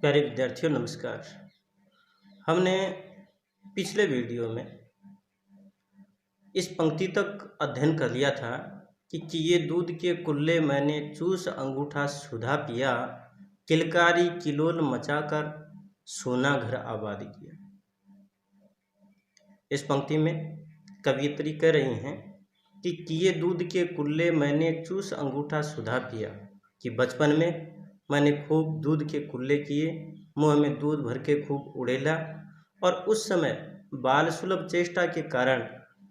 प्यारे विद्यार्थियों नमस्कार। हमने पिछले वीडियो में इस पंक्ति तक अध्ययन कर लिया था कि किए दूध के कुल्ले मैंने चूस अंगूठा सुधा पिया, किलकारी किलोल मचाकर सोना घर आबाद किया। इस पंक्ति में कवियत्री कह रही हैं कि किए दूध के कुल्ले मैंने चूस अंगूठा सुधा पिया, कि बचपन में मैंने खूब दूध के कुल्ले किए, मुँह में दूध भर के खूब उड़ेला, और उस समय बाल सुलभ चेष्टा के कारण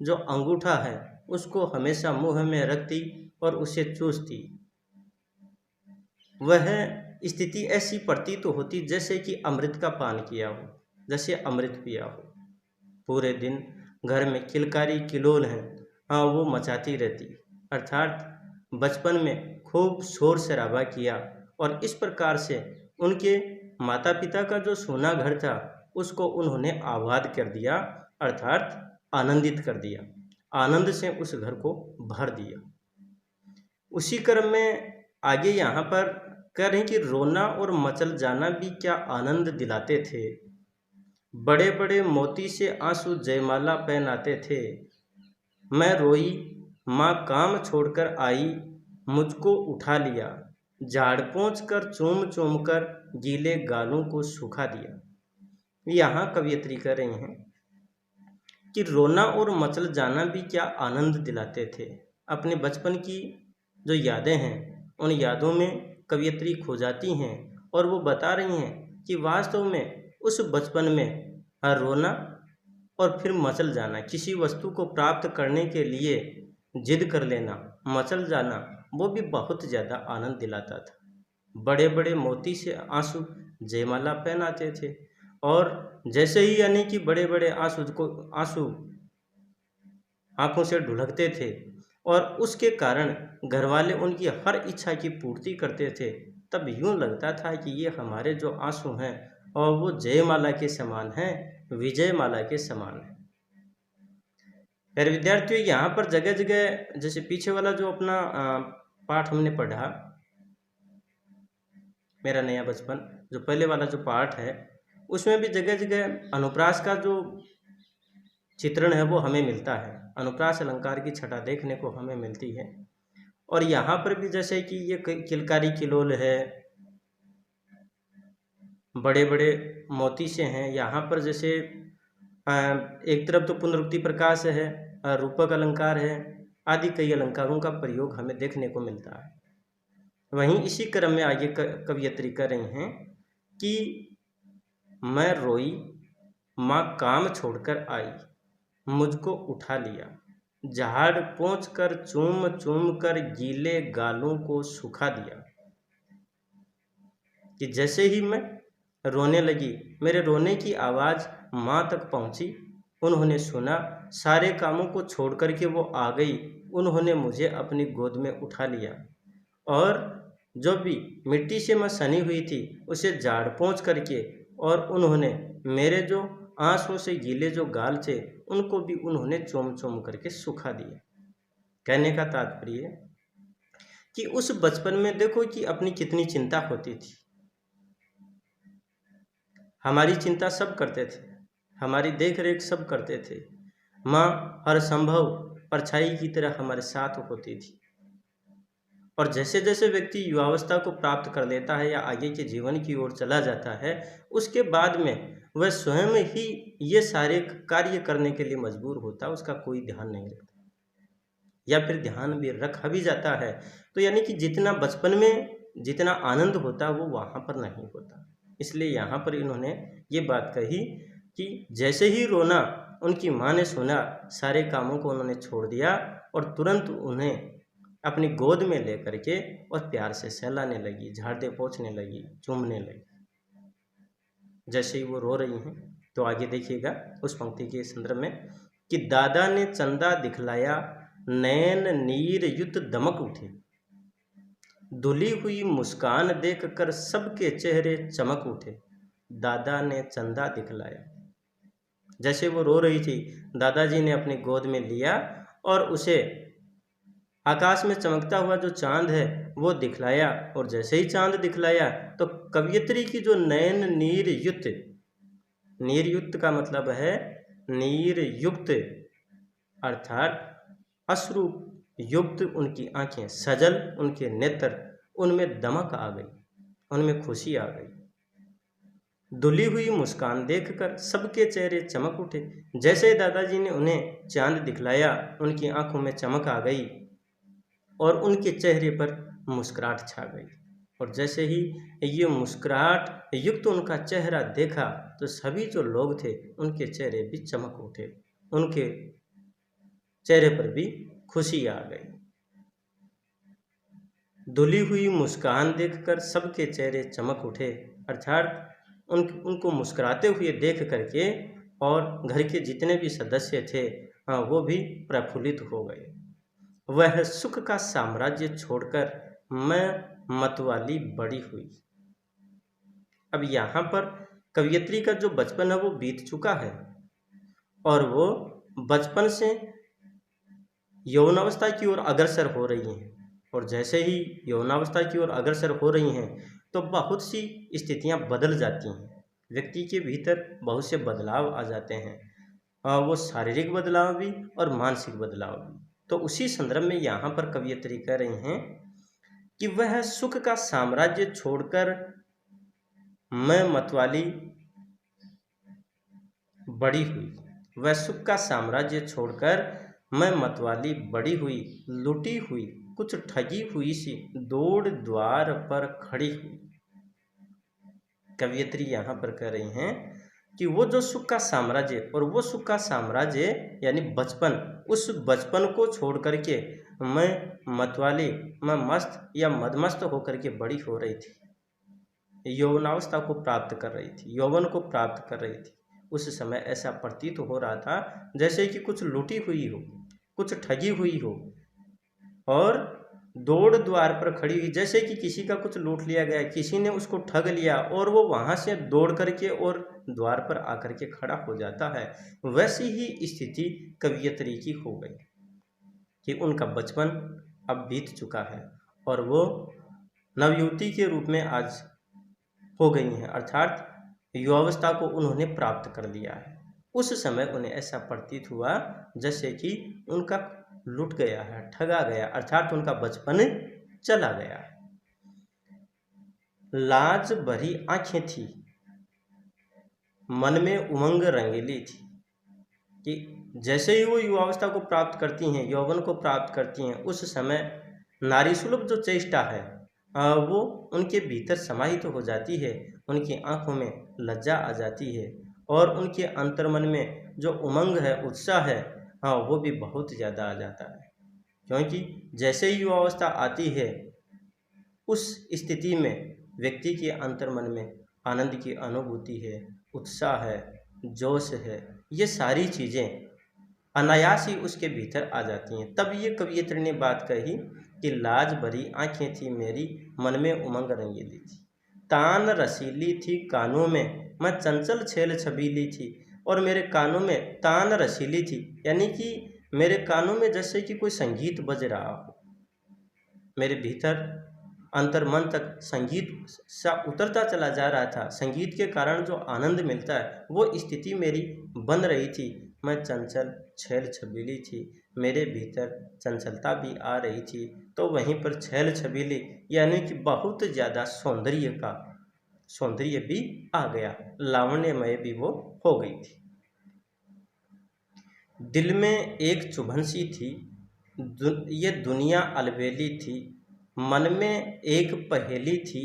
जो अंगूठा है उसको हमेशा मुँह में रखती और उसे चूसती। वह स्थिति ऐसी प्रतीत तो होती जैसे कि अमृत का पान किया हो, जैसे अमृत पिया हो। पूरे दिन घर में किलकारी किलोल है, हाँ वो मचाती रहती, अर्थात बचपन में खूब शोर शराबा किया और इस प्रकार से उनके माता पिता का जो सोना घर था उसको उन्होंने आबाद कर दिया, अर्थात आनंदित कर दिया, आनंद से उस घर को भर दिया। उसी क्रम में आगे यहाँ पर कह रहे हैं कि रोना और मचल जाना भी क्या आनंद दिलाते थे, बड़े बड़े मोती से आंसू जयमाला पहनाते थे। मैं रोई, माँ काम छोड़कर आई, मुझको उठा लिया, झाड़ पोंछ कर चूम चूम कर गीले गालों को सूखा दिया। यहाँ कवियत्री कह रही हैं कि रोना और मचल जाना भी क्या आनंद दिलाते थे। अपने बचपन की जो यादें हैं उन यादों में कवियत्री खो जाती हैं और वो बता रही हैं कि वास्तव में उस बचपन में रोना और फिर मचल जाना, किसी वस्तु को प्राप्त करने के लिए जिद कर लेना, मचल जाना, वो भी बहुत ज़्यादा आनंद दिलाता था। बड़े बड़े मोती से आंसू जयमाला पहनाते थे और जैसे ही यानी कि बड़े बड़े आंसू आंखों से ढुलकते थे और उसके कारण घर वाले उनकी हर इच्छा की पूर्ति करते थे, तब यूँ लगता था कि ये हमारे जो आंसू हैं और वो जयमाला के समान हैं, विजय माला के समान हैं। प्यारे विद्यार्थियों, यहाँ पर जगह जगह जैसे पीछे वाला जो अपना पाठ हमने पढ़ा, मेरा नया बचपन, जो पहले वाला जो पाठ है उसमें भी जगह जगह अनुप्रास का जो चित्रण है वो हमें मिलता है, अनुप्रास अलंकार की छटा देखने को हमें मिलती है। और यहाँ पर भी जैसे कि ये किलकारी किलोल है, बड़े बड़े मोती से हैं, यहाँ पर जैसे एक तरफ तो पुनरुक्ति प्रकाश है, रूपक अलंकार है, आदि कई अलंकारों का प्रयोग हमें देखने को मिलता है। वहीं इसी क्रम में आगे कवियत्री कर रही हैं कि मैं रोई, माँ काम छोड़कर आई, मुझको उठा लिया, झाड़ पोंछ कर चूम चूम कर गीले गालों को सूखा दिया। कि जैसे ही मैं रोने लगी, मेरे रोने की आवाज़ माँ तक पहुँची, उन्होंने सुना, सारे कामों को छोड़ कर के वो आ गई, उन्होंने मुझे अपनी गोद में उठा लिया और जो भी मिट्टी से मैं सनी हुई थी उसे झाड़ पोंछ करके और उन्होंने मेरे जो आंसुओं से गीले जो गाल थे उनको भी उन्होंने चूम चूम करके सुखा दिया। कहने का तात्पर्य कि उस बचपन में देखो कि अपनी कितनी चिंता होती थी। हमारी चिंता सब करते थे, हमारी देख रेख सब करते थे, माँ हर संभव परछाई की तरह हमारे साथ होती थी। और जैसे जैसे व्यक्ति युवावस्था को प्राप्त कर लेता है या आगे के जीवन की ओर चला जाता है, उसके बाद में वह स्वयं ही ये सारे कार्य करने के लिए मजबूर होता है, उसका कोई ध्यान नहीं रखता या फिर ध्यान भी रखा भी जाता है तो यानी कि जितना बचपन में जितना आनंद होता वो वहाँ पर नहीं होता। इसलिए यहाँ पर इन्होंने ये बात कही कि जैसे ही रोना उनकी माँ ने सुना, सारे कामों को उन्होंने छोड़ दिया और तुरंत उन्हें अपनी गोद में ले करके और प्यार से सहलाने लगी, झाड़ते पोंछने लगी, चूमने लगी। जैसे ही वो रो रही हैं तो आगे देखिएगा उस पंक्ति के संदर्भ में कि दादा ने चंदा दिखलाया, नैन नीर युत दमक उठे, धुली हुई मुस्कान देख कर सबके चेहरे चमक उठे। दादा ने चंदा दिखलाया, जैसे वो रो रही थी, दादाजी ने अपनी गोद में लिया और उसे आकाश में चमकता हुआ जो चांद है वो दिखलाया, और जैसे ही चांद दिखलाया तो कवयित्री की जो नयन नीर युक्त, नीर युक्त का मतलब है नीर युक्त अर्थात अश्रु युक्त उनकी आंखें, सजल उनके नेत्र, उनमें दमक आ गई, उनमें खुशी आ गई। धुली हुई मुस्कान देखकर सबके चेहरे चमक उठे। जैसे दादाजी ने उन्हें चांद दिखलाया, उनकी आंखों में चमक आ गई और उनके चेहरे पर मुस्कुराहट छा गई। और जैसे ही ये मुस्कुराहट युक्त उनका चेहरा देखा तो सभी जो लोग थे उनके चेहरे भी चमक उठे, उनके चेहरे पर भी खुशी आ गई। धुली हुई मुस्कान देखकर सबके चेहरे चमक उठे, अर्थात उनको मुस्कुराते हुए देख करके और घर के जितने भी सदस्य थे वो भी प्रफुल्लित हो गए। वह सुख का साम्राज्य छोड़कर मैं मतवाली बड़ी हुई। अब यहाँ पर कवयित्री का जो बचपन है वो बीत चुका है और वो बचपन से यौनावस्था की ओर अग्रसर हो रही हैं, और जैसे ही यौनावस्था की ओर अग्रसर हो रही हैं तो बहुत सी स्थितियां बदल जाती हैं, व्यक्ति के भीतर बहुत से बदलाव आ जाते हैं, वो शारीरिक बदलाव भी और मानसिक बदलाव भी। तो उसी संदर्भ में यहाँ पर कवयित्री कह रही हैं कि वह सुख का साम्राज्य छोड़कर मैं मतवाली बड़ी हुई। वह सुख का साम्राज्य छोड़कर मैं मतवाली बड़ी हुई, लुटी हुई, कुछ ठगी हुई सी दौड़ द्वार पर खड़ी हुई। कवयित्री यहाँ पर कह रही हैं कि वो जो सुख का साम्राज्य, और वो सुख का साम्राज्य यानी बचपन, उस बचपन को छोड़ करके मैं मतवाली, मैं मस्त या मदमस्त होकर के बड़ी हो रही थी, यौवनावस्था को प्राप्त कर रही थी, यौवन को प्राप्त कर रही थी। उस समय ऐसा प्रतीत हो रहा था जैसे कि कुछ लूटी हुई हो, कुछ ठगी हुई हो, और दौड़ द्वार पर खड़ी हुई, जैसे कि किसी का कुछ लूट लिया गया, किसी ने उसको ठग लिया और वो वहाँ से दौड़ करके और द्वार पर आकर के खड़ा हो जाता है। वैसी ही स्थिति कवयित्री की हो गई कि उनका बचपन अब बीत चुका है और वो नवयुवती के रूप में आज हो गई हैं, अर्थात युवावस्था को उन्होंने प्राप्त कर लिया है। उस समय उन्हें ऐसा प्रतीत हुआ जैसे कि उनका लूट गया है, ठगा गया, अर्थात उनका बचपन चला गया है। लाज भरी आंखें थी, मन में उमंग रंगीली थी कि जैसे ही वो युवावस्था को प्राप्त करती हैं, यौवन को प्राप्त करती हैं, उस समय नारी सुलभ जो चेष्टा है वो उनके भीतर समाहित हो जाती है, उनकी आंखों में लज्जा आ जाती है और उनके अंतर्मन में जो उमंग है, उत्साह है, वो भी बहुत ज़्यादा आ जाता है। क्योंकि जैसे ही युवावस्था आती है उस स्थिति में व्यक्ति के अंतर्मन में आनंद की अनुभूति है, उत्साह है, जोश है, ये सारी चीज़ें अनायास ही उसके भीतर आ जाती हैं। तब ये कवयित्री ने बात कही कि लाज भरी आंखें थी मेरी, मन में उमंग रंगीली थी, तान रसीली थी कानों में, मैं चंचल छेल छबीली थी। और मेरे कानों में तान रसीली थी, यानी कि मेरे कानों में जैसे कि कोई संगीत बज रहा हो, मेरे भीतर अंतर्मन तक संगीत सा उतरता चला जा रहा था, संगीत के कारण जो आनंद मिलता है वो स्थिति मेरी बन रही थी। मैं चंचल छैल छबीली थी, मेरे भीतर चंचलता भी आ रही थी, तो वहीं पर छैल छबीली यानी कि बहुत ज़्यादा सौंदर्य भी आ गया, लावण्यमय भी वो हो गई थी। दिल में एक चुभन सी थी, ये दुनिया अलबेली थी, मन में एक पहेली थी,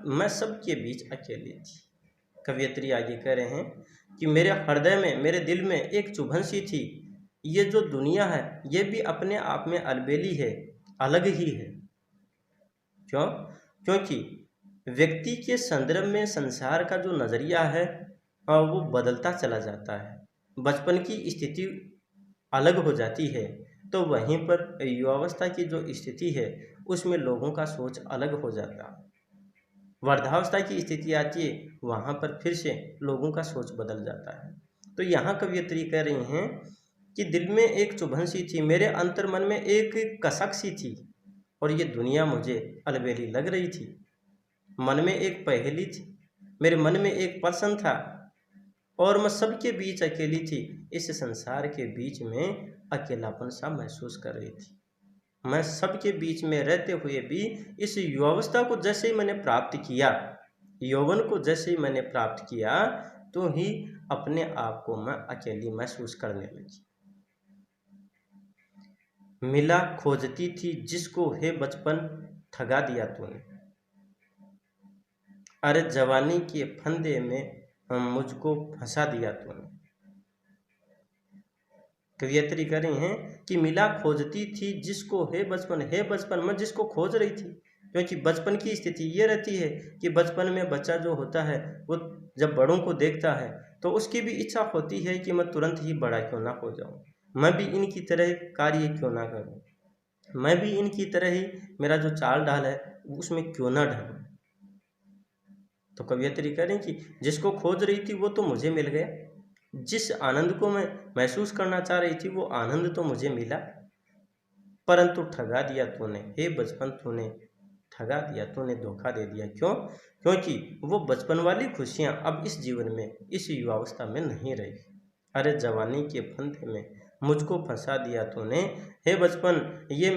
मैं सबके बीच अकेली थी। कवयित्री आगे कह रहे हैं कि मेरे हृदय में, मेरे दिल में एक चुभन सी थी, ये जो दुनिया है ये भी अपने आप में अलबेली है, अलग ही है। क्यों? क्योंकि व्यक्ति के संदर्भ में संसार का जो नज़रिया है वो बदलता चला जाता है, बचपन की स्थिति अलग हो जाती है, तो वहीं पर युवावस्था की जो स्थिति है उसमें लोगों का सोच अलग हो जाता है। वृद्धावस्था की स्थिति आती है, वहाँ पर फिर से लोगों का सोच बदल जाता है। तो यहाँ कवयित्री कह रही हैं कि दिल में एक चुभन सी थी, मेरे अंतर मन में एक कसक सी थी, और ये दुनिया मुझे अलबेली लग रही थी। मन में एक पहेली थी, मेरे मन में एक प्रश्न था, और मैं सबके बीच अकेली थी। इस संसार के बीच में अकेलापन सा महसूस कर रही थी। मैं सबके बीच में रहते हुए भी इस युवावस्था को जैसे ही मैंने प्राप्त किया, यौवन को जैसे ही मैंने प्राप्त किया, तो ही अपने आप को मैं अकेली महसूस करने लगी। मिला खोजती थी जिसको, हे बचपन ठगा दिया तूने। अरे जवानी के फंदे में मुझको फंसा दिया तूने। कवियत्री कर रही हैं कि मिला खोजती थी जिसको, हे बचपन, मैं जिसको खोज रही थी। क्योंकि बचपन की स्थिति ये रहती है कि बचपन में बच्चा जो होता है वो जब बड़ों को देखता है तो उसकी भी इच्छा होती है कि मैं तुरंत ही बड़ा क्यों ना हो जाऊं, मैं भी इनकी तरह कार्य क्यों ना करूं, मैं भी इनकी तरह ही मेरा जो चाल ढाल है उसमें क्यों ना ढलूं। तो कवियत्री कह रही कि जिसको खोज रही थी वो तो मुझे मिल गया, जिस आनंद को मैं महसूस करना चाह रही थी वो आनंद तो मुझे मिला, परंतु ठगा दिया तूने, हे बचपन तूने ठगा दिया, तूने धोखा दे दिया। क्यों? क्योंकि वो बचपन वाली खुशियां अब इस जीवन में, इस युवावस्था में नहीं रही। अरे जवानी के फंदे में मुझको फंसा दिया तूने, हे बचपन, ये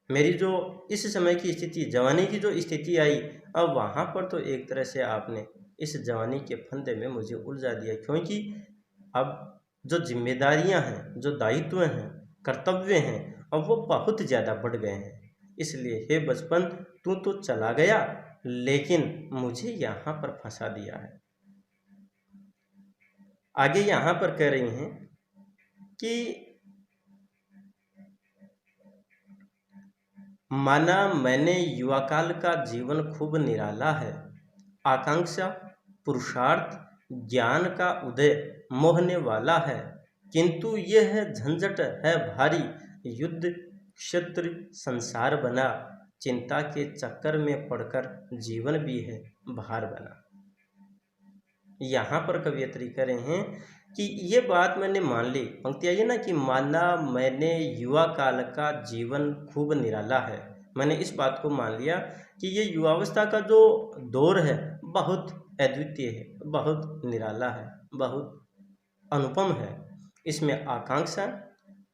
मेरी जो इस समय की स्थिति, जवानी की जो स्थिति आई, अब वहाँ पर तो एक तरह से आपने इस जवानी के फंदे में मुझे उलझा दिया। क्योंकि अब जो जिम्मेदारियां हैं, जो दायित्व हैं, कर्तव्य हैं, अब वो बहुत ज़्यादा बढ़ गए हैं। इसलिए हे बचपन, तू तो चला गया लेकिन मुझे यहाँ पर फंसा दिया है। आगे यहाँ पर कह रही हैं कि माना मैंने युवाकाल का जीवन खूब निराला है, आकांक्षा पुरुषार्थ ज्ञान का उदय मोहने वाला है, किंतु यह झंझट है भारी, युद्ध क्षेत्र संसार बना, चिंता के चक्कर में पड़कर जीवन भी है भार बना। यहाँ पर कवियत्री कह रहे हैं कि ये बात मैंने मान ली, पंक्ति आई है ना कि माना मैंने युवा काल का जीवन खूब निराला है, मैंने इस बात को मान लिया कि ये युवावस्था का जो दौर है बहुत अद्वितीय है, बहुत निराला है, बहुत अनुपम है। इसमें आकांक्षा,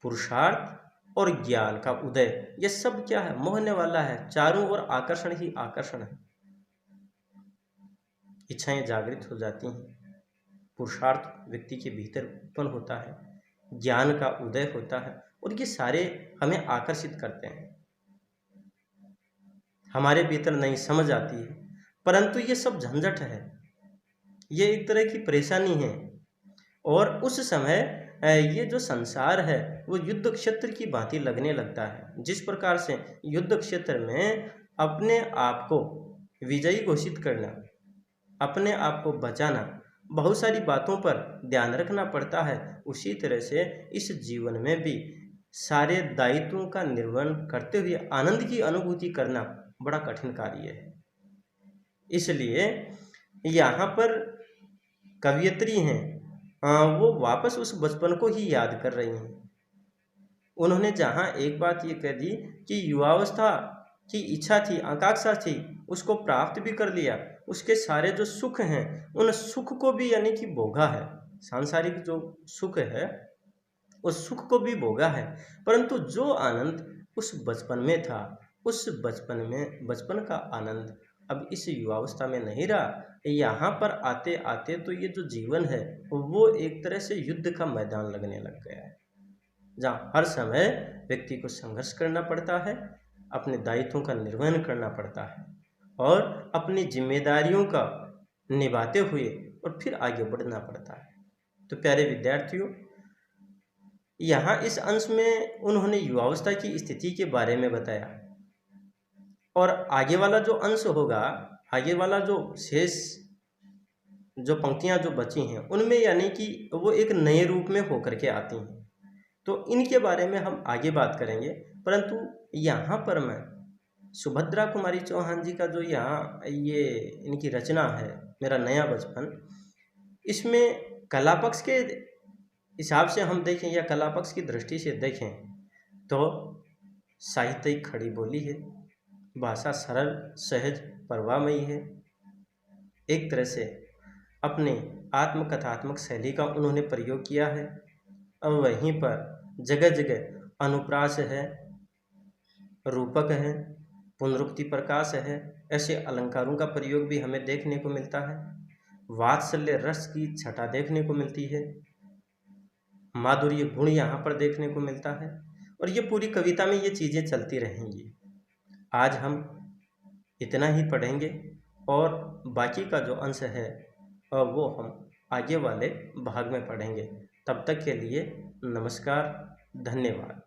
पुरुषार्थ और ज्ञान का उदय, ये सब क्या है? मोहने वाला है, चारों ओर आकर्षण ही आकर्षण है। इच्छाएं जागृत हो जाती हैं, पुरुषार्थ व्यक्ति के भीतर उत्पन्न होता है, ज्ञान का उदय होता है, और ये सारे हमें आकर्षित करते हैं, हमारे भीतर नई समझ आती है। परंतु ये सब झंझट है, ये एक तरह की परेशानी है। और उस समय ये जो संसार है वो युद्ध क्षेत्र की भांति लगने लगता है। जिस प्रकार से युद्ध क्षेत्र में अपने आप को विजयी घोषित करना, अपने आप को बचाना, बहुत सारी बातों पर ध्यान रखना पड़ता है, उसी तरह से इस जीवन में भी सारे दायित्वों का निर्वहन करते हुए आनंद की अनुभूति करना बड़ा कठिन कार्य है। इसलिए यहाँ पर कवियत्री हैं, वो वापस उस बचपन को ही याद कर रही हैं। उन्होंने जहाँ एक बात ये कह दी कि युवावस्था की इच्छा थी, आकांक्षा थी, उसको प्राप्त भी कर लिया, उसके सारे जो सुख हैं उन सुख को भी यानी कि भोगा है, सांसारिक जो सुख है उस सुख को भी भोगा है, परंतु जो आनंद उस बचपन में था, उस बचपन का आनंद अब इस युवावस्था में नहीं रहा। यहाँ पर आते आते तो ये जो जीवन है वो एक तरह से युद्ध का मैदान लगने लग गया है, जहाँ हर समय व्यक्ति को संघर्ष करना पड़ता है, अपने दायित्वों का निर्वहन करना पड़ता है और अपनी जिम्मेदारियों का निभाते हुए और फिर आगे बढ़ना पड़ता है। तो प्यारे विद्यार्थियों, यहाँ इस अंश में उन्होंने युवावस्था की स्थिति के बारे में बताया, और आगे वाला जो अंश होगा, आगे वाला जो शेष जो पंक्तियाँ जो बची हैं उनमें यानी कि वो एक नए रूप में होकर के आती हैं, तो इनके बारे में हम आगे बात करेंगे। परंतु यहाँ पर मैं सुभद्रा कुमारी चौहान जी का जो यहाँ ये इनकी रचना है मेरा नया बचपन, इसमें कला पक्ष के हिसाब से हम देखें या कला पक्ष की दृष्टि से देखें तो साहित्यिक खड़ी बोली है, भाषा सरल सहज प्रवाहमयी है। एक तरह से अपने आत्मकथात्मक शैली का उन्होंने प्रयोग किया है। और वहीं पर जगह जगह अनुप्रास है, रूपक है, पुनरुक्ति प्रकाश है, ऐसे अलंकारों का प्रयोग भी हमें देखने को मिलता है। वात्सल्य रस की छटा देखने को मिलती है, माधुर्य गुण यहाँ पर देखने को मिलता है। और ये पूरी कविता में ये चीज़ें चलती रहेंगी। आज हम इतना ही पढ़ेंगे और बाकी का जो अंश है वो हम आगे वाले भाग में पढ़ेंगे। तब तक के लिए नमस्कार, धन्यवाद।